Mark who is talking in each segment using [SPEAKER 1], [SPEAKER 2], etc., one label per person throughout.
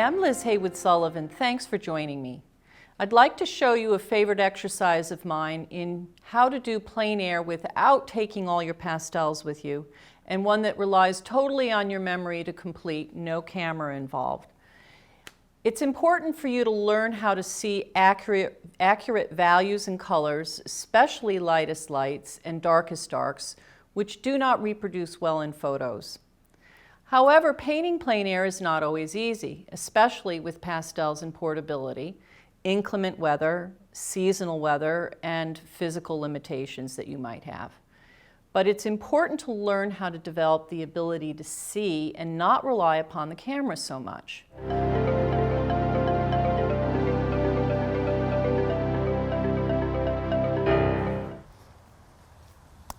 [SPEAKER 1] I'm Liz Haywood-Sullivan. Thanks for joining me. I'd like to show you a favorite exercise of mine in how to do plein air without taking all your pastels with you, and one that relies totally on your memory to complete, no camera involved. It's important for you to learn how to see accurate values and colors, especially lightest lights and darkest darks, which do not reproduce well in photos. However, painting plein air is not always easy, especially with pastels and portability, inclement weather, seasonal weather, and physical limitations that you might have. But it's important to learn how to develop the ability to see and not rely upon the camera so much.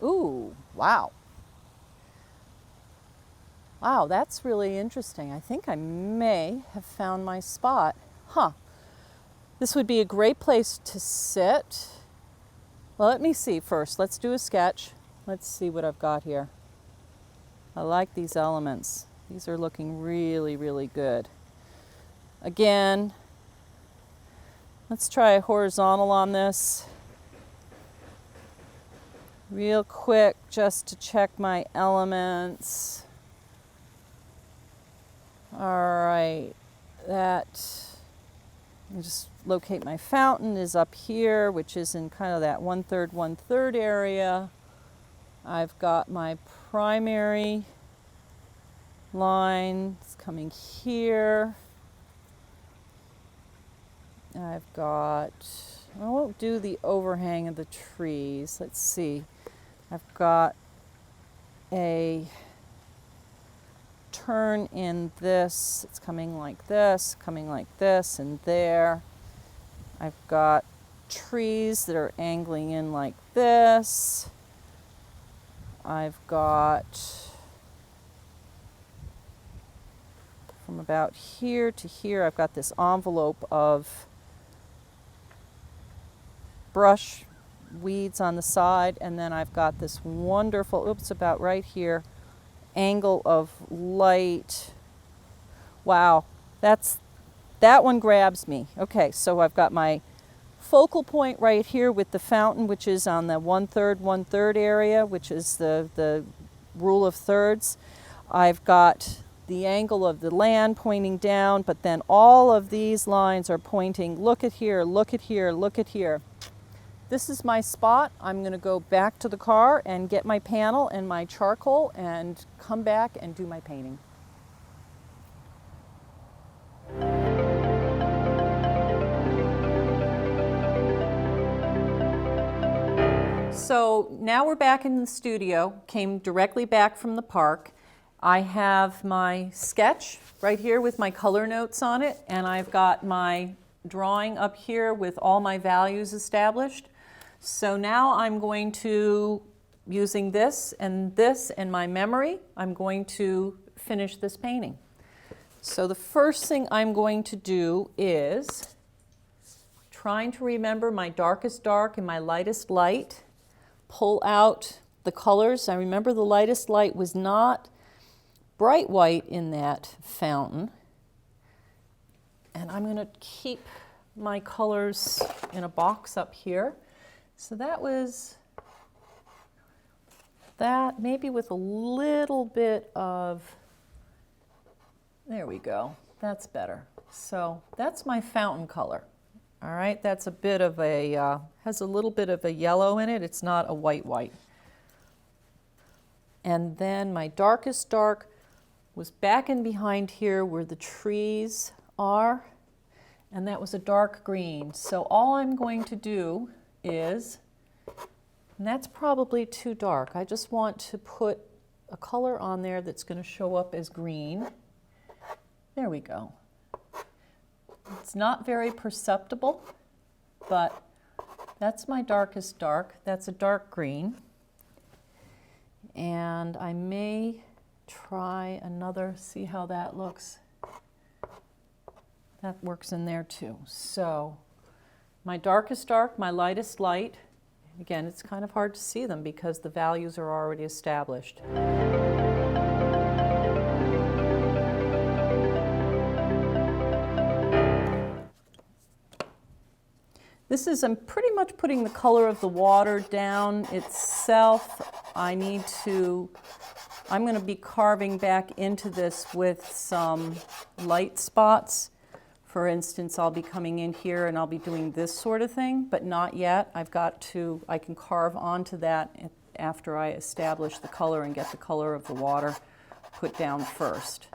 [SPEAKER 1] Ooh, wow. Wow, that's really interesting. I think I may have found my spot. Huh. This would be a great place to sit. Well, let me see first. Let's do a sketch. Let's see what I've got here. I like these elements. These are looking really, really good. Again, let's try a horizontal on this. Real quick, just to check my elements. All right, let me just locate my fountain is up here, which is in kind of that 1/3, 1/3 area. I've got my primary line, it's coming here. I've got, I won't do the overhang of the trees. Let's see. I've got a turn in this, it's coming like this, and there. I've got trees that are angling in like this. I've got from about here to here, I've got this envelope of brush weeds on the side, and then I've got this wonderful, oops, about right here, angle of light. Wow, that one grabs me. Okay, so I've got my focal point right here with the fountain, which is on the 1/3, 1/3 area, which is the rule of thirds. I've got the angle of the land pointing down, but then all of these lines are pointing, look at here, look at here, look at here. This is my spot. I'm going to go back to the car and get my panel and my charcoal and come back and do my painting. So now we're back in the studio, came directly back from the park. I have my sketch right here with my color notes on it, and I've got my drawing up here with all my values established. So now I'm going to, using this and my memory, I'm going to finish this painting. So the first thing I'm going to do is trying to remember my darkest dark and my lightest light, pull out the colors. I remember the lightest light was not bright white in that fountain. And I'm going to keep my colors in a box up here. So that was that, maybe with a little bit of, there we go, that's better. So that's my fountain color. All right, that's a bit of a, has a little bit of a yellow in it. It's not a white. And then my darkest dark was back in behind here where the trees are, and that was a dark green. So all I'm going to do is, and that's probably too dark, I just want to put a color on there that's going to show up as green. There we go. It's not very perceptible, but that's my darkest dark. That's a dark green. And I may try another, see how that looks. That works in there too. So my darkest dark, my lightest light. Again, it's kind of hard to see them because the values are already established. I'm pretty much putting the color of the water down itself. I'm going to be carving back into this with some light spots. For instance, I'll be coming in here and I'll be doing this sort of thing, but not yet. I can carve onto that after I establish the color and get the color of the water put down first.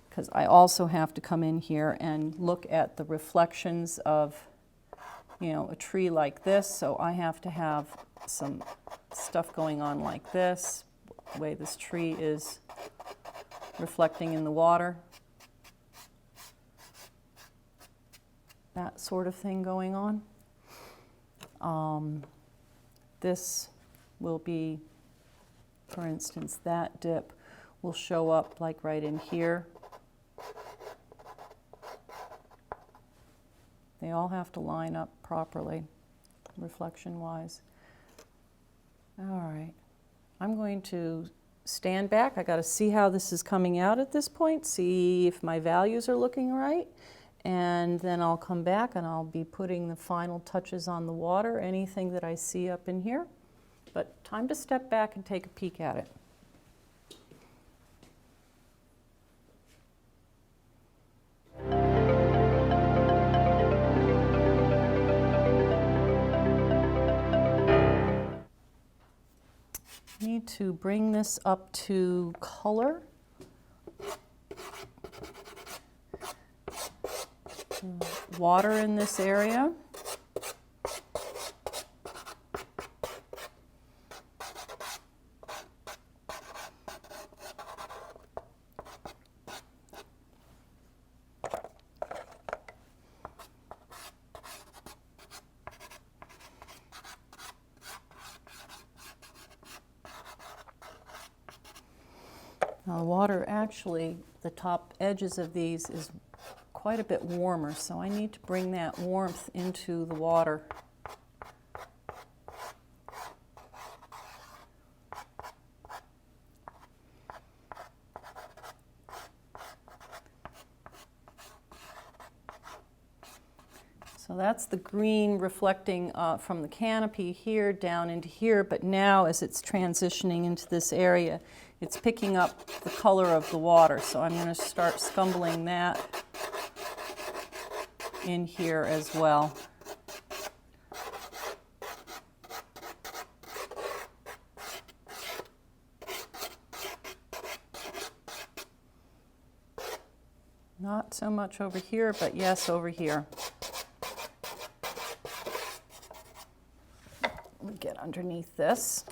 [SPEAKER 1] Because I also have to come in here and look at the reflections of, a tree like this. So I have to have some stuff going on like this, the way this tree is reflecting in the water. That sort of thing going on. This will be, for instance, that dip will show up like right in here. They all have to line up properly, reflection-wise. All right, I'm going to stand back. I got to see how this is coming out at this point, see if my values are looking right, and then I'll come back and I'll be putting the final touches on the water, anything that I see up in here. But time to step back and take a peek at it. Need to bring this up to color. Water in this area. Now the water, actually, the top edges of these is quite a bit warmer, so I need to bring that warmth into the water. So that's the green reflecting from the canopy here down into here, but now as it's transitioning into this area, it's picking up the color of the water. So I'm going to start scumbling that in here as well. Not so much over here, but yes, over here. Let me get underneath this.